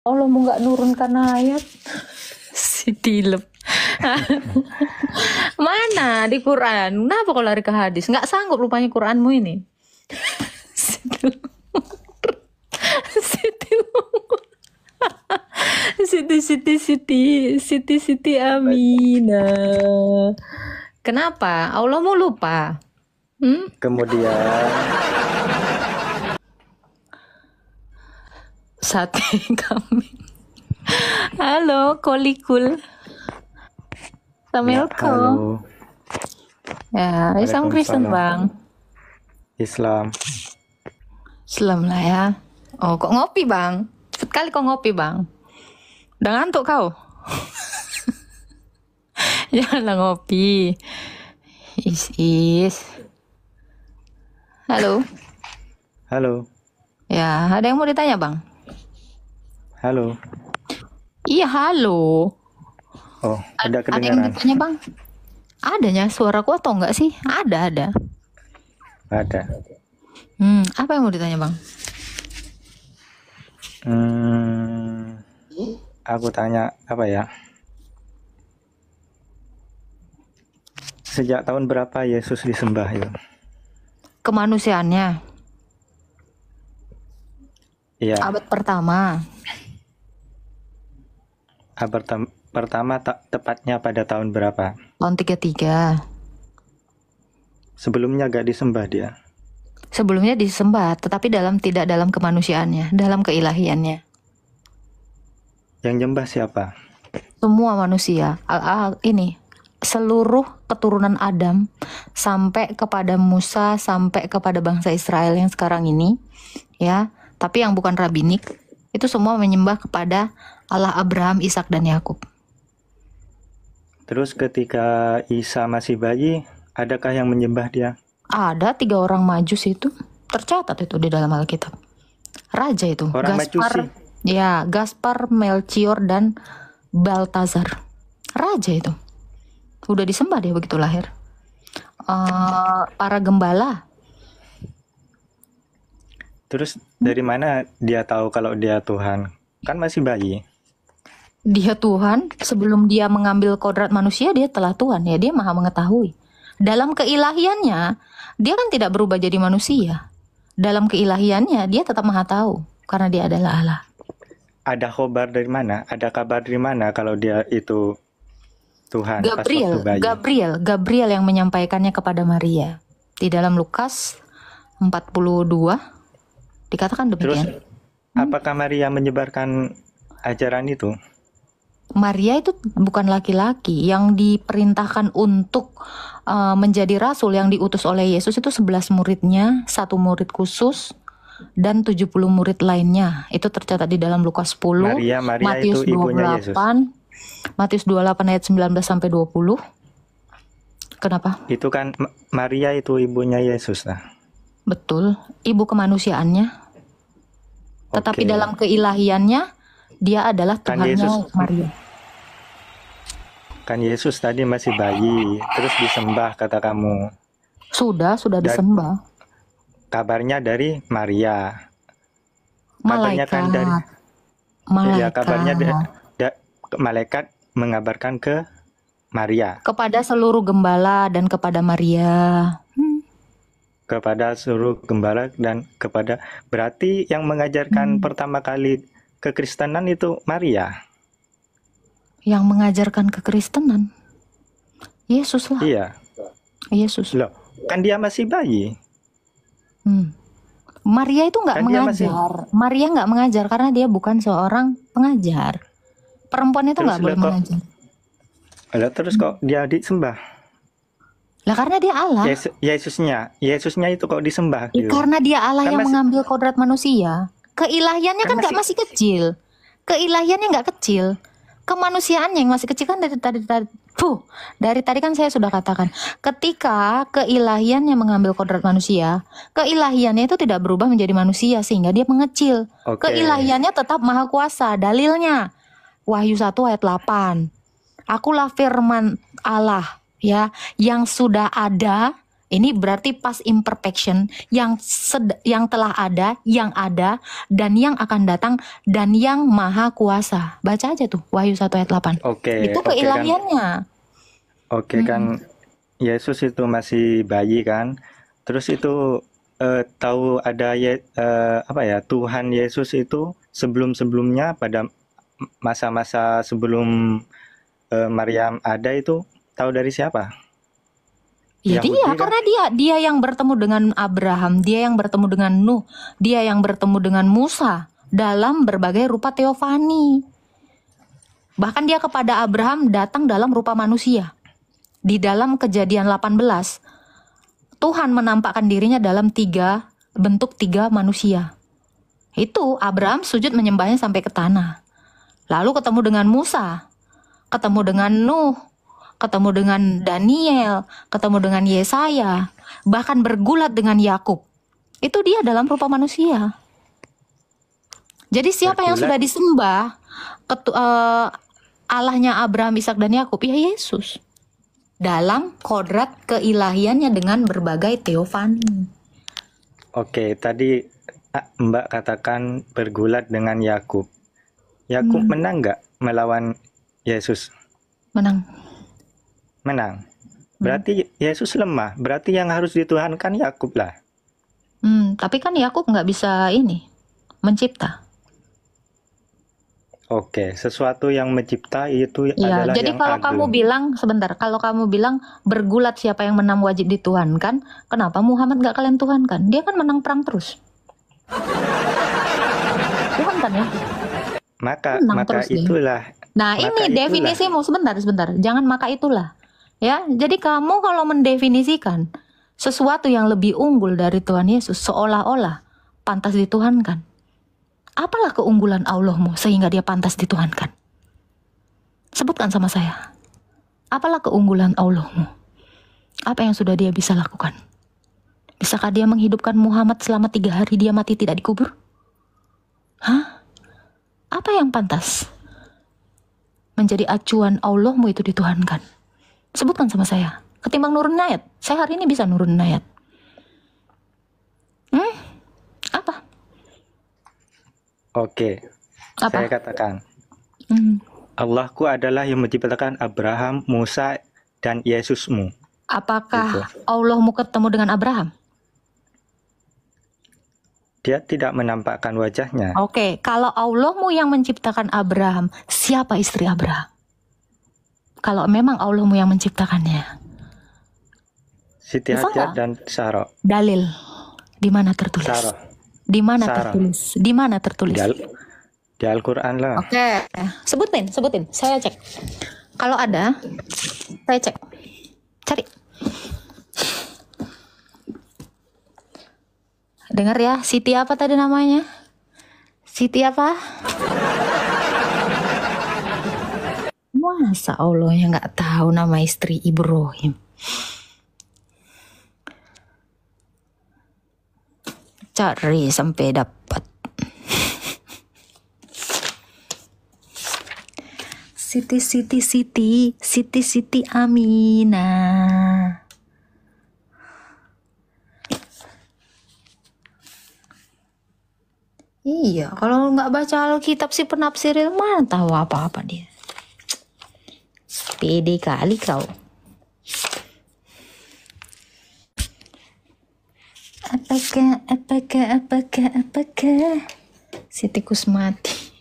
Allah mau nggak nurunkan ayat si tilep. Mana di Quran? Kenapa kau lari ke hadis? Nggak sanggup rupanya Quranmu ini. Siti Amina. Kenapa? Allah mau lupa. Kemudian Sate kambing. Halo, Kolikul. Assalamualaikum. Ya, Islam Kristen bang. Islam. Islam lah ya. Oh, kok ngopi bang? Cepet kali kok ngopi bang. Udah ngantuk kau? Janganlah ngopi. Is. Halo. Halo. Ya, ada yang mau ditanya bang? Halo. Iya, halo. Oh, udah Ada yang kedengaran. ditanya bang? Adanya suaraku atau enggak sih? Ada. Ada. Apa yang mau ditanya bang? Aku tanya apa ya? Sejak tahun berapa Yesus disembah ya? Kemanusiaannya. Iya. Abad pertama. Abad pertama tepatnya pada tahun berapa? Tahun 33. Sebelumnya gak disembah dia. Sebelumnya disembah, tetapi tidak dalam kemanusiaannya, dalam keilahiannya. Yang nyembah siapa? Semua manusia, ini seluruh keturunan Adam sampai kepada Musa, sampai kepada bangsa Israel yang sekarang ini, ya. Tapi yang bukan rabbinik, itu semua menyembah kepada Allah Abraham, Ishak dan Yakub. Terus ketika Isa masih bayi, adakah yang menyembah dia? Ada 3 orang majus itu, tercatat itu di dalam Alkitab. Raja itu, Orang Majusi? Ya, Gaspar, Melchior dan Baltazar. Raja itu. Udah disembah dia begitu lahir. Para gembala. Terus dari mana dia tahu kalau dia Tuhan? Kan masih bayi. Dia Tuhan, sebelum dia mengambil kodrat manusia, dia telah Tuhan. Ya, dia maha mengetahui. Dalam keilahiannya, dia kan tidak berubah jadi manusia. Dalam keilahiannya, dia tetap maha tahu. Karena dia adalah Allah. Ada kabar dari mana? Ada kabar dari mana kalau dia itu Tuhan pas waktu bayi? Gabriel yang menyampaikannya kepada Maria. Di dalam Lukas 42, dikatakan demikian. Terus, apakah Maria menyebarkan ajaran itu? Maria itu bukan laki-laki yang diperintahkan untuk menjadi rasul, yang diutus oleh Yesus itu 11 muridnya, 1 murid khusus dan 70 murid lainnya. Itu tercatat di dalam Lukas 10, Maria Matius itu ibunya Yesus. 28, Matius 28 ayat 19 sampai 20. Kenapa? Itu kan Maria itu ibunya Yesus lah. Betul, ibu kemanusiaannya. Tetapi Oke. dalam keilahiannya dia adalah Kan Tuhannya Maria. Kan Yesus tadi masih bayi, terus disembah kata kamu. Sudah disembah. Kabarnya dari Maria. Kabarnya Malaikat. kan dari Malaikat. Ya, kabarnya malaikat mengabarkan ke Maria. Kepada seluruh gembala dan kepada Maria. Kepada seluruh gembala dan kepada, berarti yang mengajarkan pertama kali kekristenan itu Maria. Yang mengajarkan kekristenan Yesus lah. Iya. Yesus. Loh, kan dia masih bayi. Maria itu nggak Kan dia mengajar. Maria nggak mengajar karena dia bukan seorang pengajar. Perempuan itu nggak boleh mengajar. Lah, terus kok dia disembah? Lah karena dia Allah. Yesusnya itu kok disembah gitu. Karena dia Allah Kan yang mengambil kodrat manusia. Keilahiannya kan nggak masih kecil. Keilahiannya nggak kecil. Kemanusiaannya yang masih kecil kan dari tadi kan saya sudah katakan, ketika keilahiannya mengambil kodrat manusia, keilahiannya itu tidak berubah menjadi manusia sehingga dia mengecil. Keilahiannya tetap maha kuasa. Dalilnya Wahyu 1 ayat 8. Akulah firman Allah, ya, yang sudah ada, Ini berarti past imperfection yang telah ada, yang ada, dan yang akan datang, dan yang maha kuasa. Baca aja tuh Wahyu 1 ayat 8. Itu kan, keilahiannya. kan Yesus itu masih bayi kan. Terus itu tahu ada Tuhan Yesus itu sebelum-sebelumnya pada masa-masa sebelum Maryam ada itu tahu dari siapa? Ya dia, karena dia yang bertemu dengan Abraham, dia yang bertemu dengan Nuh, dia yang bertemu dengan Musa dalam berbagai rupa teofani. Bahkan dia kepada Abraham datang dalam rupa manusia. Di dalam Kejadian 18, Tuhan menampakkan dirinya dalam bentuk tiga manusia. Itu Abraham sujud menyembahnya sampai ke tanah. Lalu ketemu dengan Musa, ketemu dengan Nuh, ketemu dengan Daniel, ketemu dengan Yesaya, bahkan bergulat dengan Yakub. Itu dia dalam rupa manusia. Jadi siapa yang sudah disembah Allahnya Abraham, Ishak dan Yakub? Ya Yesus. Dalam kodrat keilahiannya dengan berbagai teofani. Oke, tadi Mbak katakan bergulat dengan Yakub. Yakub menang nggak melawan Yesus? Menang. Berarti Yesus lemah. Berarti yang harus dituhankan Yakub lah. Tapi kan Yakub nggak bisa mencipta. Oke, sesuatu yang mencipta itu adalah jadi yang kalau agung. kalau kamu bilang bergulat siapa yang menang wajib dituhankan, kenapa Muhammad nggak kalian tuhankan? Dia kan menang perang terus. Tuhankan ya. Maka itulah. Nah, ini definisimu. Sebentar. Jangan maka itulah. Ya, jadi kamu kalau mendefinisikan sesuatu yang lebih unggul dari Tuhan Yesus seolah-olah pantas dituhankan. Apalah keunggulan Allahmu sehingga dia pantas dituhankan? Sebutkan sama saya. Apalah keunggulan Allahmu? Apa yang sudah dia bisa lakukan? Bisakah dia menghidupkan Muhammad selama 3 hari dia mati tidak dikubur? Hah? Apa yang pantas menjadi acuan Allahmu itu dituhankan? Sebutkan sama saya. Ketimbang nurunin ayat. Saya hari ini bisa nurunin ayat. Apa? Oke. Apa? Saya katakan. Allahku adalah yang menciptakan Abraham, Musa, dan Yesusmu. Apakah Allahmu ketemu dengan Abraham? Dia tidak menampakkan wajahnya. Oke, kalau Allahmu yang menciptakan Abraham, siapa istri Abraham? Kalau memang Allahmu yang menciptakannya. Siti Hajar dan Sarah. Dalil. Di mana tertulis? Sarah. Di mana tertulis? Di mana tertulis? Di Al-Quran lah. Oke. Sebutin. Saya cek. Kalau ada, saya cek. Cari. Dengar ya, Siti apa tadi namanya? Siti apa? Masa Allah yang nggak tahu nama istri Ibrahim? Cari sampai dapat. Siti Aminah. Iya, kalau nggak baca Alkitab si penafsir itu mana tahu apa-apa dia. Pede kali kau. Apakah Siti Kusmati.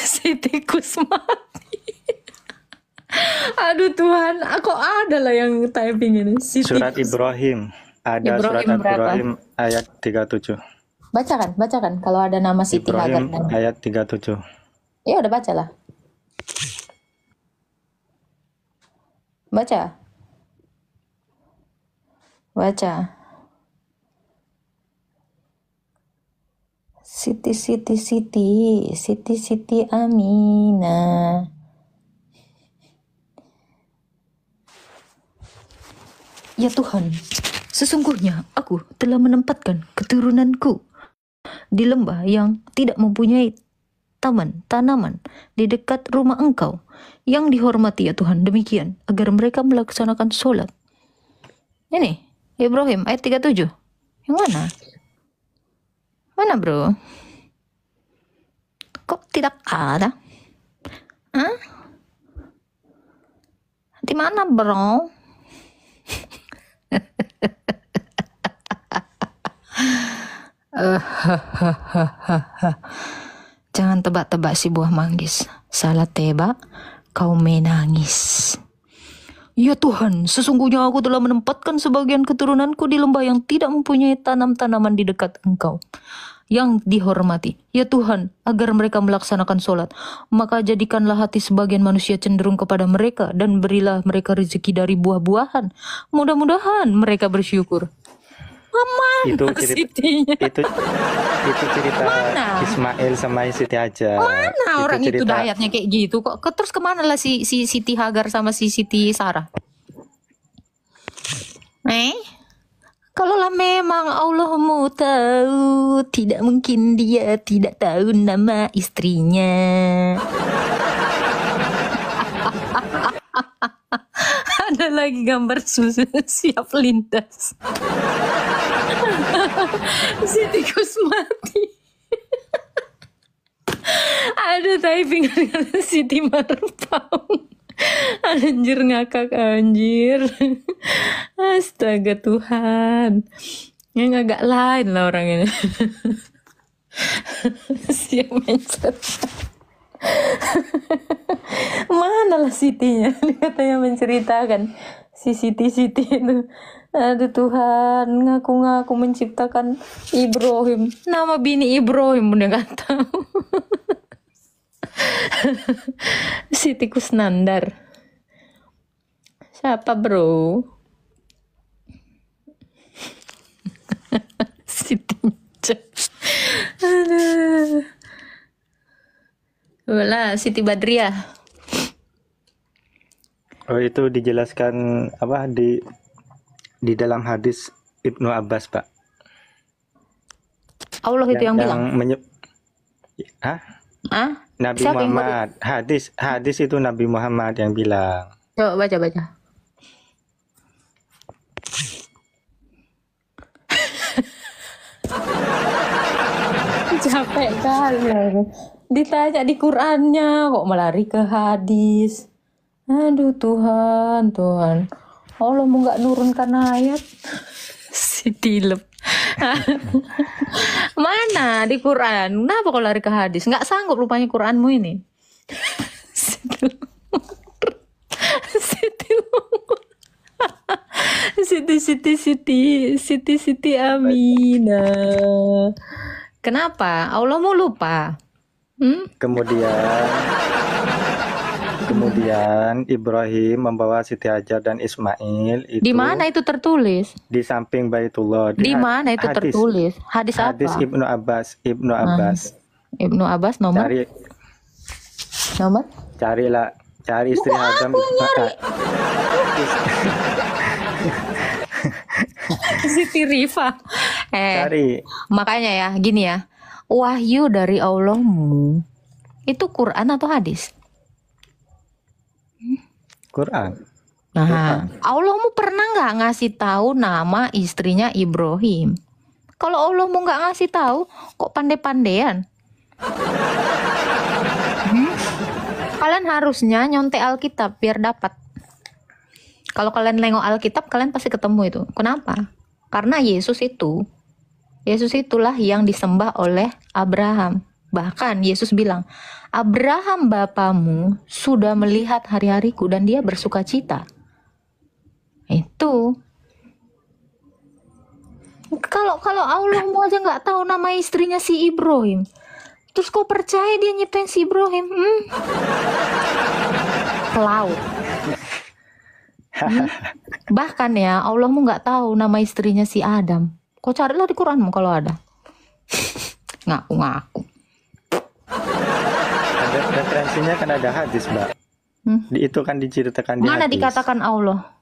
Siti Kusmati. Aduh Tuhan, aku ada lah yang typing ini. Surat Ibrahim. Ada Surat Ibrahim ayat 37. Bacakan kalau ada nama Siti Hajar. Ibrahim ayat 37. Ya udah bacalah. Baca. Siti Aminah. Ya Tuhan, sesungguhnya aku telah menempatkan keturunanku di lembah yang tidak mempunyai tanaman di dekat rumah Engkau yang dihormati ya Tuhan, demikian agar mereka melaksanakan sholat Ini Ibrahim ayat 37. Yang mana? Mana bro? Kok tidak ada? Hah? Di mana bro? Jangan tebak-tebak si buah manggis. Salah tebak, kau menangis. Ya Tuhan, sesungguhnya aku telah menempatkan sebagian keturunanku di lembah yang tidak mempunyai tanam-tanaman di dekat Engkau, yang dihormati. Ya Tuhan, agar mereka melaksanakan sholat, maka jadikanlah hati sebagian manusia cenderung kepada mereka, dan berilah mereka rezeki dari buah-buahan. Mudah-mudahan mereka bersyukur. Itu Mana cerita Sitinya? itu cerita Mana? Ismail sama Siti Hajar. Mana Itu orang itu cerita dayatnya kayak gitu? Kok terus kemana lah si Siti Hagar sama si Siti Sarah? Kalaulah memang Allahmu tahu, tidak mungkin dia tidak tahu nama istrinya. Ada lagi gambar susu siap lintas. Si tikus mati. Ada typingan Siti Marpau. Anjir ngakak anjir. Astaga Tuhan. Yang agak lain lah orang ini. Siap mencet. Mana lah Sitinya? Dia katanya menceritakan si Siti itu. Aduh Tuhan, ngaku-ngaku menciptakan Ibrahim. Nama bini Ibrahim udah gak tahu. Siti Kusnandar. Siapa bro? Siti Aduh. Wala, Siti Badriah. Oh, itu dijelaskan apa di dalam hadis Ibnu Abbas, Pak. Allah itu yang bilang. Hah? Ah? Nabi Siapa yang Muhammad. Hadis itu Nabi Muhammad yang bilang. Coba baca. Capek kali. Ditanya di Qur'annya kok melari ke hadis. Aduh Tuhan. Allah mau nggak nurunkan ayat? Si tilep. Mana di Quran? Kenapa kau lari ke hadis? Nggak sanggup rupanya Quranmu ini. Siti Amina. Kenapa? Allah mau lupa. Kemudian Ibrahim membawa Siti Hajar dan Ismail itu. Di mana itu tertulis? Di samping Baitullah. Di mana itu tertulis? Hadis apa? Hadis Ibnu Abbas. Ibnu Abbas nomor? Nomor? Cari istri Adam. Siti Rifa. Cari. Makanya ya, gini ya. Wahyu dari Allahmu itu Quran atau hadis? Quran. Nah, Allahmu pernah nggak ngasih tahu nama istrinya Ibrahim? Kalau Allahmu nggak ngasih tahu, kok pandai-pandaian? Kalian harusnya nyontek Alkitab biar dapat. Kalau kalian nengok Alkitab, kalian pasti ketemu itu. Kenapa? Karena Yesus itulah yang disembah oleh Abraham. Bahkan Yesus bilang, Abraham bapamu sudah melihat hari-hariku dan dia bersuka cita. Itu. Kalau Allahmu aja nggak tahu nama istrinya si Ibrahim, terus kau percaya dia nyiptain si Ibrahim? Pelaut. Bahkan ya Allahmu nggak tahu nama istrinya si Adam. Kau carilah di Quranmu kalau ada. Ngaku-ngaku. Ada referensinya kan ada hadis, Mbak. Itu kan diceritakan di Mana hadis. dikatakan Allah?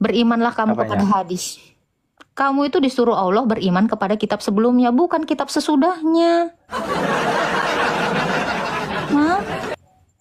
Berimanlah kamu Apanya? kepada hadis. Kamu itu disuruh Allah beriman kepada kitab sebelumnya, bukan kitab sesudahnya.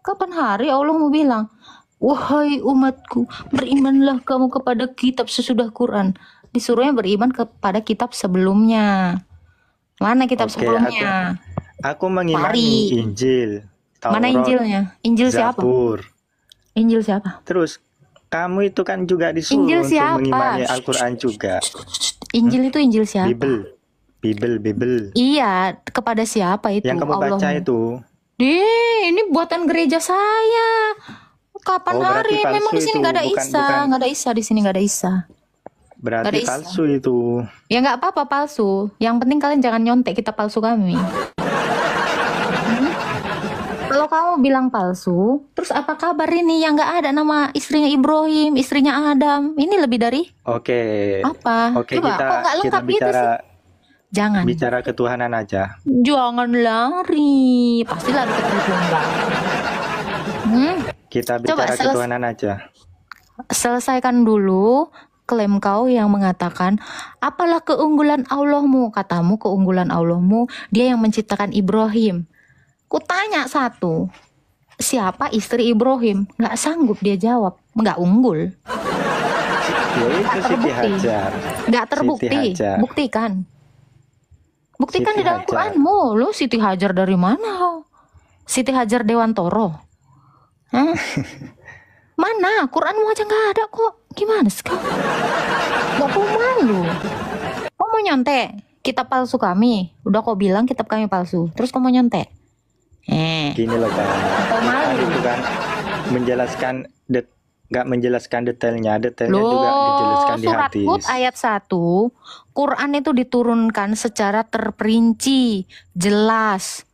Kapan hari Allah mau bilang, Wahai umatku, berimanlah kamu kepada kitab sesudah Quran. Disuruhnya beriman kepada kitab sebelumnya. Mana kitab Oke, sebelumnya? aku mengimani Mari. Injil, Mana Taurat, Injilnya? Injil siapa? Zabur. Injil siapa? Terus kamu itu kan juga Injil disuruh untuk siapa? mengimani Al-Quran juga. Injil itu Injil siapa? Bible. Iya, kepada siapa itu? Yang kamu baca Allahmu. itu. Ini buatan gereja saya. Kapan Oh, berarti hari? Memang palsu di sini itu, nggak ada bukan Isa, bukan. nggak ada Isa di sini nggak ada Isa. Nggak Berarti ada Isa. palsu itu. Ya nggak apa-apa palsu. Yang penting kalian jangan nyontek kita palsu kami. Kalau kamu bilang palsu, terus apa kabar ini yang nggak ada nama istrinya Ibrahim, istrinya Adam? Ini lebih dari Oke. apa? Oke, Coba, kok nggak kita lengkap gitu bicara sih? Jangan. bicara ketuhanan aja. Jangan lari. Pasti lari ke Tribunga. Kita Coba bicara ketuhanan aja. selesaikan dulu klaim kau yang mengatakan, apalah keunggulan Allahmu? Katamu keunggulan Allahmu, dia yang menciptakan Ibrahim. Kutanya satu, siapa istri Ibrahim? Nggak sanggup dia jawab, nggak unggul. Ya itu Siti Terbukti. Hajar. Nggak terbukti, Siti Hajar. buktikan. Buktikan Siti di dalam Hajar. Quranmu. Lu Siti Hajar dari mana? Siti Hajar Dewantoro. Hah? Mana? Quranmu aja nggak ada kok. Gimana sih kau? Nggak perlu malu. Kau mau nyontek? Kitab palsu kami. Udah kau bilang kitab kami palsu. Terus kau mau nyontek? Gini loh kan. Atau malu? Itu kan menjelaskan nggak menjelaskan detailnya juga dijelaskan di Surat hadis. Hud ayat 1, Quran itu diturunkan secara terperinci, jelas.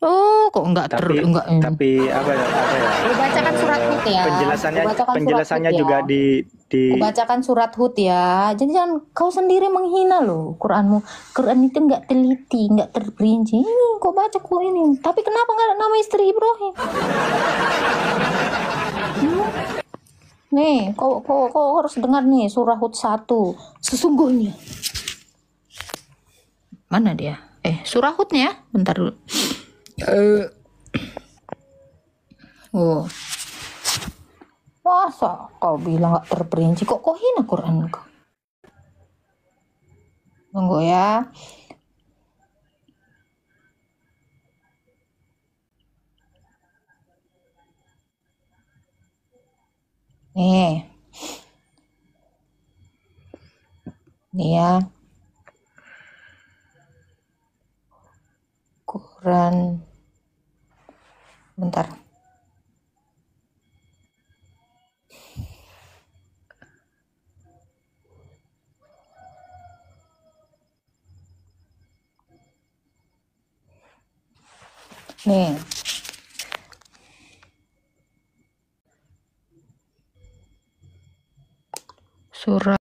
Oh, kok enggak Tapi apa ya? Lu bacakan surat Hud ya. Penjelasannya juga di Aku bacakan surat Hud ya. Jadi jangan kau sendiri menghina loh Quranmu. Quran itu enggak teliti, enggak terperinci. Ini kau baca kok ini. Tapi kenapa enggak ada nama istri Ibrahim? Nih, kau harus dengar nih surah Hud 1. Sesungguhnya. Mana dia? Surah Hudnya, bentar dulu. Oh. Masa kau bilang gak terperinci? Kok kau hina Quran kau? Tunggu ya. Nih ya. Quran. Bentar. Nih. Surah